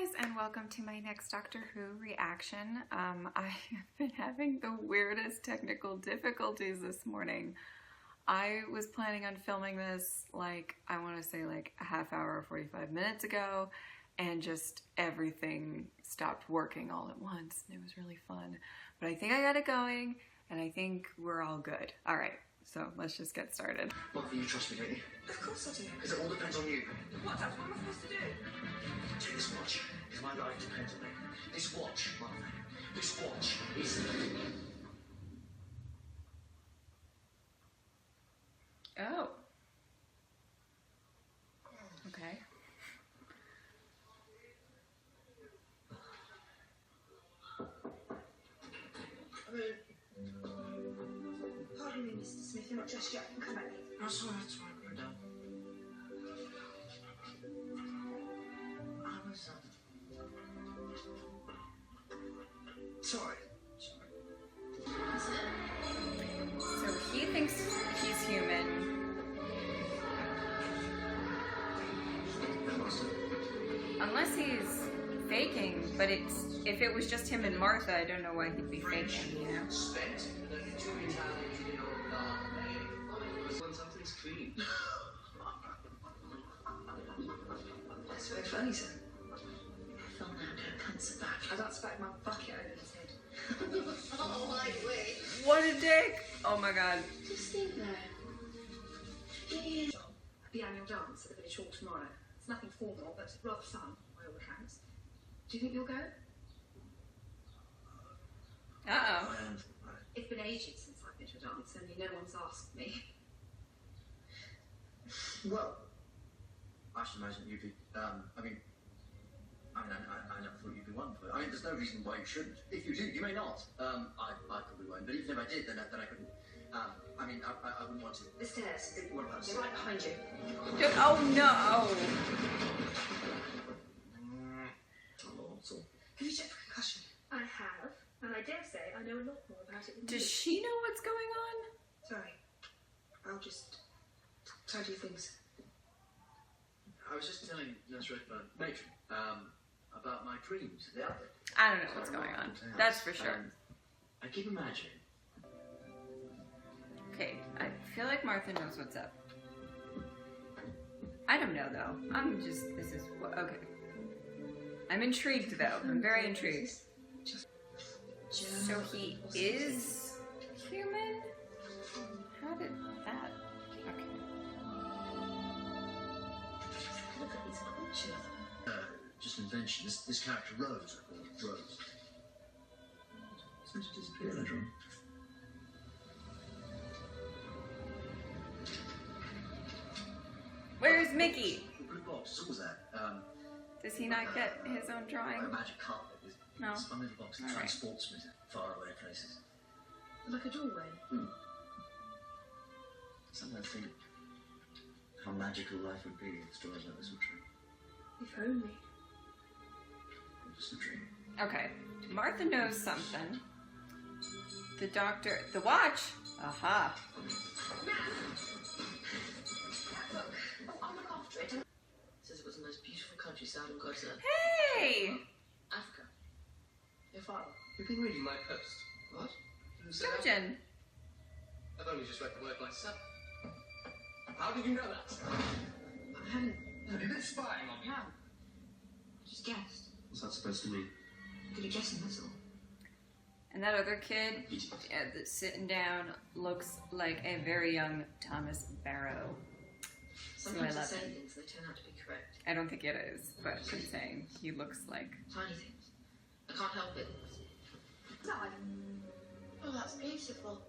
guys, and welcome to my next Doctor Who reaction. I have been having the weirdest technical difficulties this morning. I was planning on filming this I want to say a half hour or 45 minutes ago, and just everything stopped working all at once. It was really fun, but I think I got it going and I think we're all good. All right, so let's just get started. Martha, you trust me, don't you? Of course I do. Because it all depends on you. What? That's what am I supposed to do? Take this watch, because my life depends on it. This watch, Martha, this watch is... Oh. Okay. Pardon me, Mr. Smith, you're not dressed yet. Come back later. That's all right, we're done. I was, sorry. So he thinks he's human. Unless he's faking, but if it was just him and Martha, I don't know why he'd be faking, you know? Spent too many times in your when something's clean. That's very funny, sir. I felt now get a cancer back. I don't expect my bucket over his head. Oh, my way. What a dick! Oh my god. Just think there. The annual dance at the village hall tomorrow. It's nothing formal, but rather fun, by all accounts. Do you think you'll go? Uh-oh. It's been ages since I've been to a dance, only no one's asked me. Well, I should imagine you'd be, I never thought you'd be one for it. I mean, there's no reason why you shouldn't. If you do, you may not. I probably won't, but even if I did, then I couldn't. I wouldn't want to. The stairs. What about They're right behind you. Oh no! Have you checked for concussion? I have, and I dare say I know a lot more about it than Does you. she know what's going on? Sorry. I'll just tell you things. I was just telling Nurse Redfern, matron, about my dreams. Yeah. I don't know what's going on. That's for sure. I keep imagining. Okay, I feel like Martha knows what's up. I don't know though. Okay. I'm intrigued though. I'm very intrigued. So he is human? How did that? Okay. Look at these creatures. Just an invention. This character Rose, I call it Rose. It's meant to disappear later on. Where's Mickey? Blue box, it's always there. Does he not get his own drawing? A magic carpet. No. It's one little box that All right. transports me to faraway places. Like a doorway. Sometimes I think how magical life would be if stories like this were true. If only. Just a dream. Okay. Martha knows something. The doctor... The watch! Aha. Look, I'll look after it. Says it was the most beautiful countryside on God's earth. Hey! Africa. Your father. You've been reading my post. What? Who said that? Jojen. I've only just read the word myself. How did you know that? I haven't. Have you been spying on me? No. I just guessed. What's that supposed to mean? Good at guessing, that's all. And that other kid that's sitting down looks like a very young Thomas Barrow. Sometimes I I love say him. things, they turn out to be correct. I don't think it is, but I'm saying he looks like... Tiny things. I can't help it. No, Oh, that's beautiful.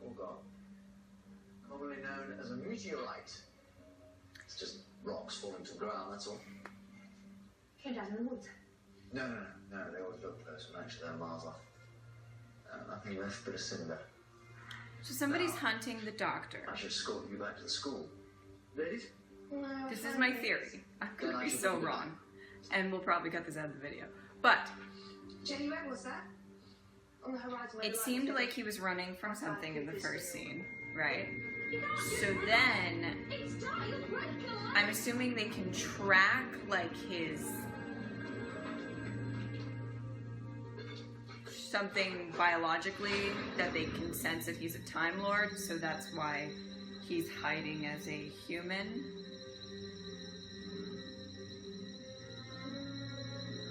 Oh God. Commonly known as a meteorite. It's just rocks falling to the ground, that's all. Came down in the woods. No, they always look close when actually they're miles off. Nothing left but a cinder. So somebody's hunting the doctor. I should escort you back to the school. Ladies? No, This is my theory. I'm gonna be so wrong. And we'll probably cut this out of the video. But Jenny, where was that? On the horizon. it seemed like he was running from something in the first scene, right? So then, I'm assuming they can track, like, his... something biologically that they can sense if he's a Time Lord, so that's why he's hiding as a human.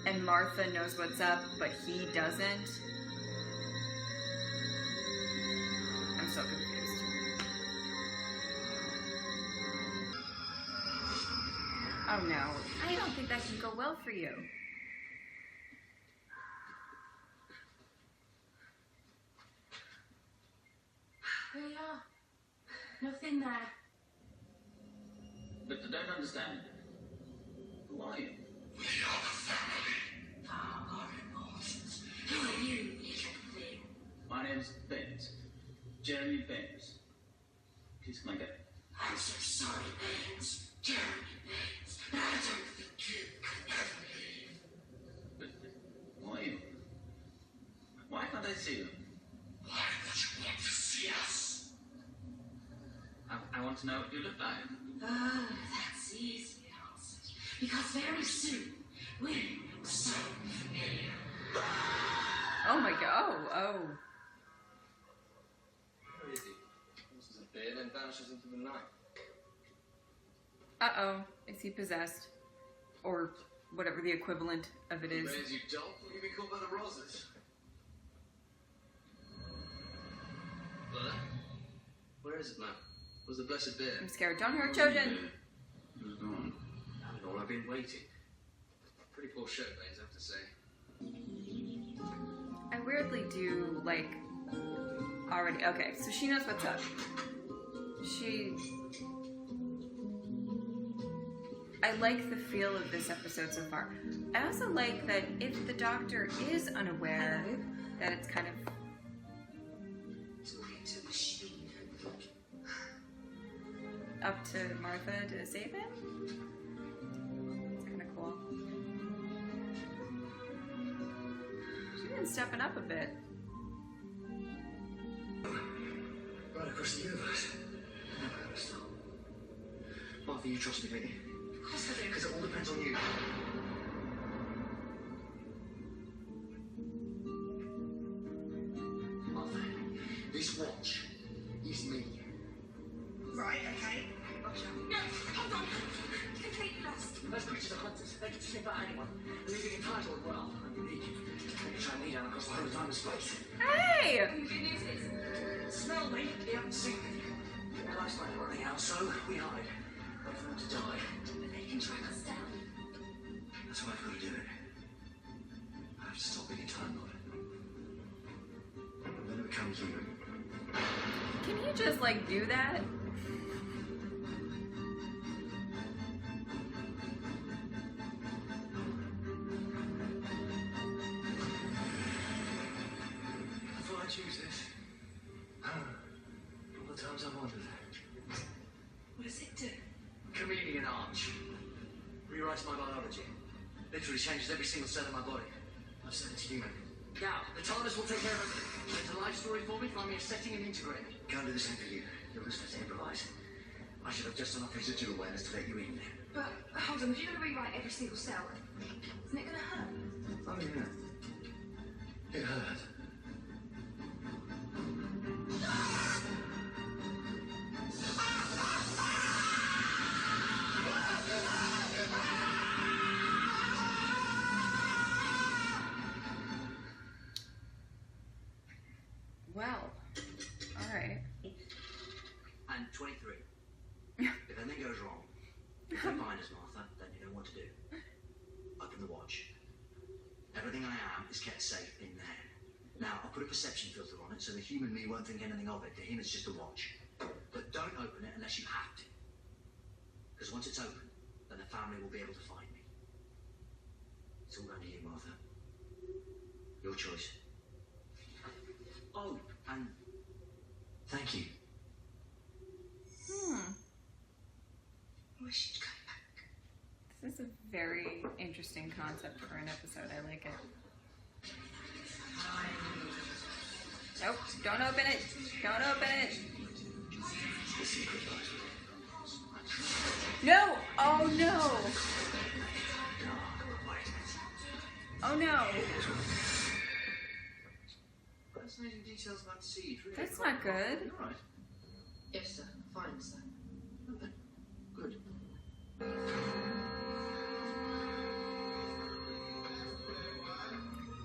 And Martha knows what's up, but he doesn't. I'm so confused. Oh no, I don't think that can go well for you. There you are. Nothing there. But I don't understand. Who are you? We are the family. Our immortals. Who are you, little thing? My name's Baines. Jeremy Baines. Please come and get. I'm so sorry, Baines. Jeremy Baines. But I don't think you can ever leave. But who are you? Why can't I see you? Why would you want to see us? I want to know what you look like. Oh, that's easily answered. Because very soon, we look so familiar. Oh my god, oh. Where is he? Loses a beard and vanishes into the night. Uh-oh, is he possessed? Or whatever the equivalent of it is. Raise you dog, you'll be caught by the roses. But where is it now? Where's the blessed beard? I'm scared. Don't hurt children. It was gone. How long I've been waiting. Pretty poor show, Baines, I have to say. I weirdly do, like, already. Okay, so she knows what's up. I like the feel of this episode so far. I also like that if the Doctor is unaware, that it's kind of... up to Martha to save him? It's kind of cool. She's been stepping up a bit. Right across the universe. Never gonna stop. Martha, you trust me, don't you? Of course I do. Because it all depends on you. Martha, this watch is me. Right, okay. Roger. No, hold on. Completely lost. Those creatures are hunters. They can sniff out anyone. And if you're entitled, well, I'm unique. They can track me down across the whole of time and space. Hey! The good news is, Smell me, they haven't seen me. Our life's like running out, so we hide. Wait for them to die. but they can track us down. That's why I've got to do it. I have to stop being a Time Lord. Then become human. Can you just, like, do that? Before I choose this, all the times I've wondered. What does it do? Chameleon arch. Rewrites my biology. Literally changes every single cell in my body. I've said it's human. Now, the TARDIS will take care of it. It's a life story for me, find me a setting and integrate it. Can't do the same for you. You're listening to improvise. I should have just enough residual awareness to let you in. But, hold on, if you're going to rewrite every single cell, isn't it going to hurt? Oh, yeah. It hurt. Well, alright. And 23. If anything goes wrong, if you find us, Martha, then you know what to do. Open the watch. Everything I am is kept safe in there. Now, I'll put a perception filter on it so the human me won't think anything of it. To him, it's just a watch. But don't open it unless you have to. Because once it's open, then the family will be able to find me. It's all down to you, Martha. Your choice. Oh, and thank you. I wish you'd come back. This is a very interesting concept for an episode. I like it. Nope, don't open it. Don't open it. The secret lies within. No! Oh no! Oh no! Fascinating details about the siege. Really. That's not good. You're right. Yes, sir. Fine, sir. Okay. Good.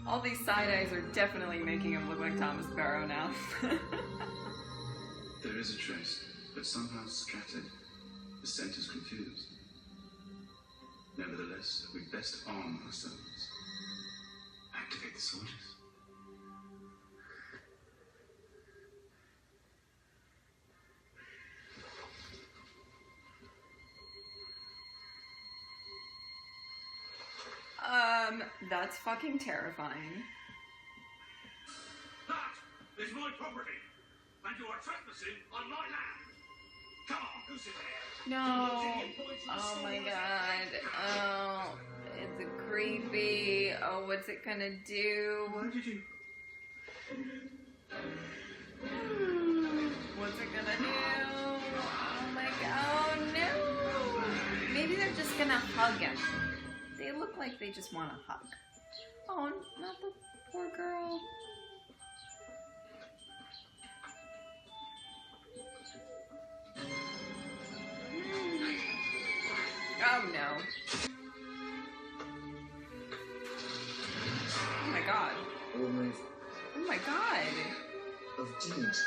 All these side eyes are definitely making him look like Thomas Barrow now. There is a trace, but somehow scattered. The scent is confused. Nevertheless, we best arm ourselves. Activate the soldiers. That's fucking terrifying. That is my property, and you are trespassing on my land. Come on, who's in there? No. Oh my god. Oh, it's creepy. Oh, what's it gonna do? Why did you? What's it gonna do? Oh my god. Oh no. Maybe they're just gonna hug him. They look like they just want a hug. Oh, not the poor girl. Oh no. Oh my god. All move Oh my god. of deeds.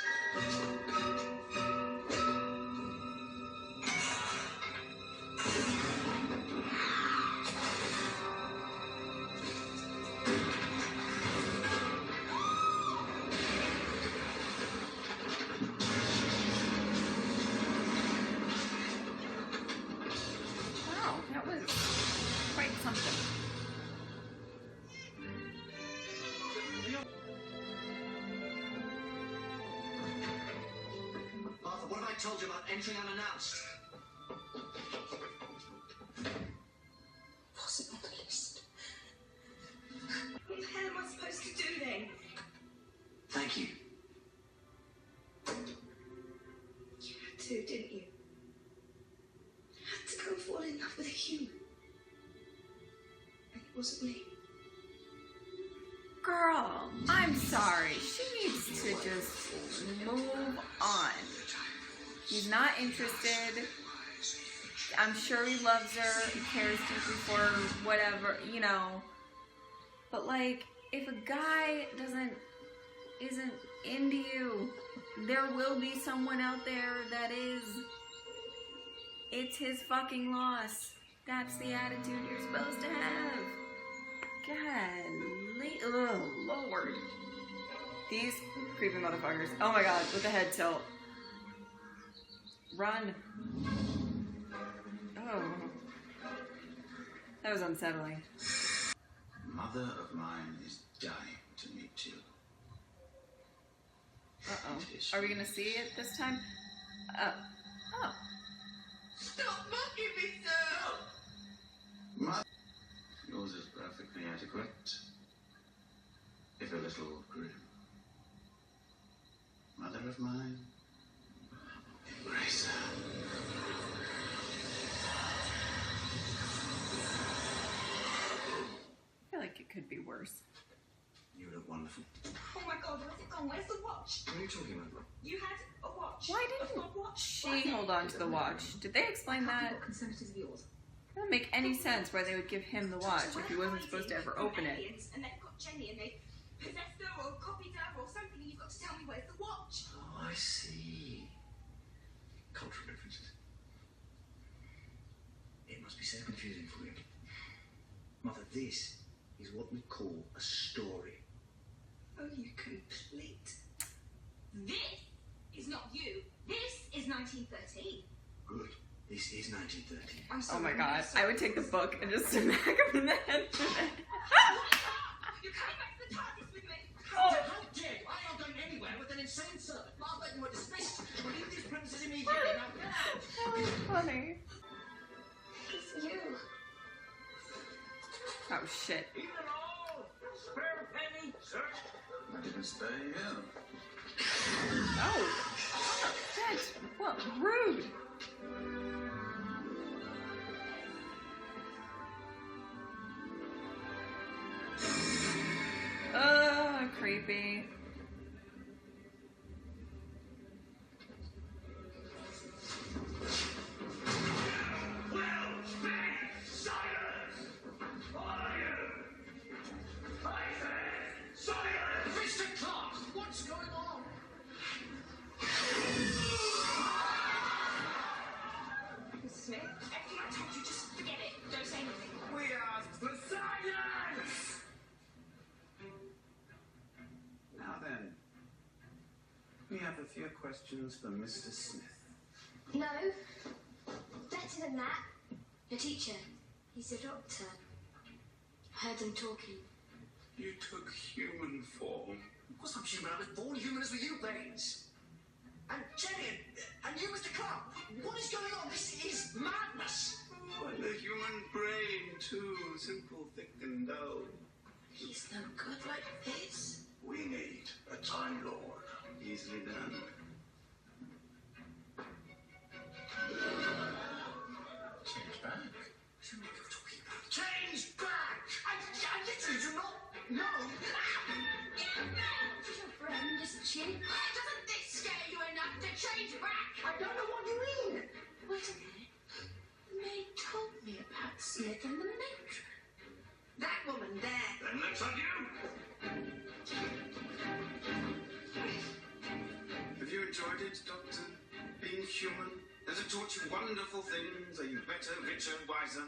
Wow, that was quite something. Martha, what have I told you about entering unannounced? Wasn't on the list. What the hell am I supposed to do then? Thank you. You had to, didn't you? You had to go and fall in love with a human. And it wasn't me. Girl, I'm sorry. She needs to just move on. He's not interested. I'm sure he loves her, he cares deeply for her, whatever, you know. But like, if a guy isn't into you, there will be someone out there that is. It's his fucking loss. That's the attitude you're supposed to have. Golly, oh Lord. These creepy motherfuckers. Oh my god, with the head tilt. Run. Oh. That was unsettling. Mother of mine is dying to meet you. Uh-oh. Are we gonna see it this time? Oh. Stop mocking me, sir! Mother, yours is perfectly adequate, if a little grim. Mother of mine, embrace her. I feel like it could be worse. You look wonderful. Oh my god, where's it gone? Where's the watch? What are you talking about? You had a watch. Why A didn't fob watch. she hold on to the watch? Did they explain that? What conservatives of yours? It doesn't make any sense why they would give him the watch if he wasn't supposed to ever open it. And they've got Jenny and they possessed her or copied her or something, and you've got to tell me where's the watch. Oh, I see. Cultural differences. It must be so confusing for you. Mother, this is what we call a story. Oh, you complete. This is not you. This is 1913. Good. This is 1930. I'm Oh sorry. my god, I'm sorry. I would take the book and just smack him in the head with it. You're coming back to the TARDIS with me. How dare you? I'm not going anywhere with an insane servant. Martha, you are dismissed. Leave these premises immediately. Now get out. That was funny. It's you. Oh shit. Even all spare penny, sir. I didn't stay here. Oh, shit. What? Rude. Creepy. Mr. Clark, what's going on? Mrs. Smith, everything I told you, just forget it. Don't say anything. We asked for silence! Now then, we have a few questions for Mr. Smith. No. Better than that. The teacher. He's a doctor. I heard them talking. You took human form. Of course I'm human. I was born human as were you, Baines. And Jenny, and you, Mr. Clark. What is going on? This is madness. But the human brain, too, simple, thick, and dull. He's no good like this. We need a Time Lord. Easily done. Change back? What are you talking about? Change back! I literally do not know. She's your friend, isn't she? Doesn't this scare you enough to change back? I don't know what you mean. Wait a minute. May told me about Smith and the matron. That woman there. Then let's on you. Have you enjoyed it, Doctor? Being human? Has it taught you wonderful things? Are you better, richer, wiser?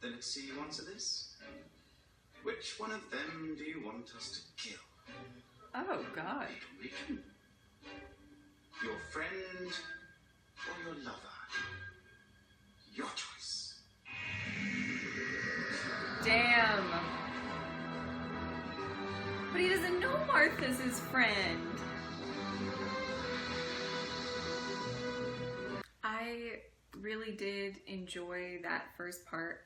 Then let's see you answer this. Which one of them do you want us to kill? Oh, God. Your friend or your lover? Your choice. Damn. But he doesn't know Martha's his friend. I really did enjoy that first part.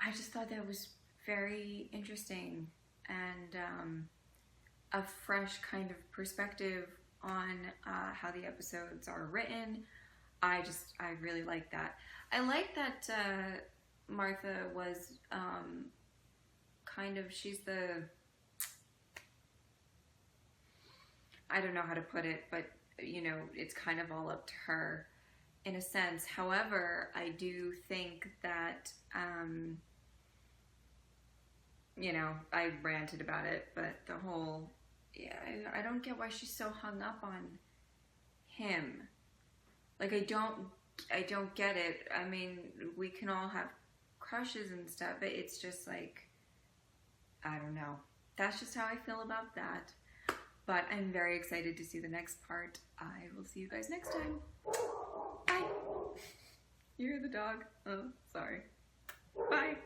I just thought that was very interesting and a fresh kind of perspective on how the episodes are written. I really like that. I like that Martha was she's the, I don't know how to put it, but you know, it's kind of all up to her in a sense. However, I do think that, you know, I ranted about it, but the whole, yeah, I don't get why she's so hung up on him. Like, I don't get it. I mean, we can all have crushes and stuff, but it's just like, I don't know. That's just how I feel about that. But I'm very excited to see the next part. I will see you guys next time. Bye. You hear the dog? Oh, sorry. Bye.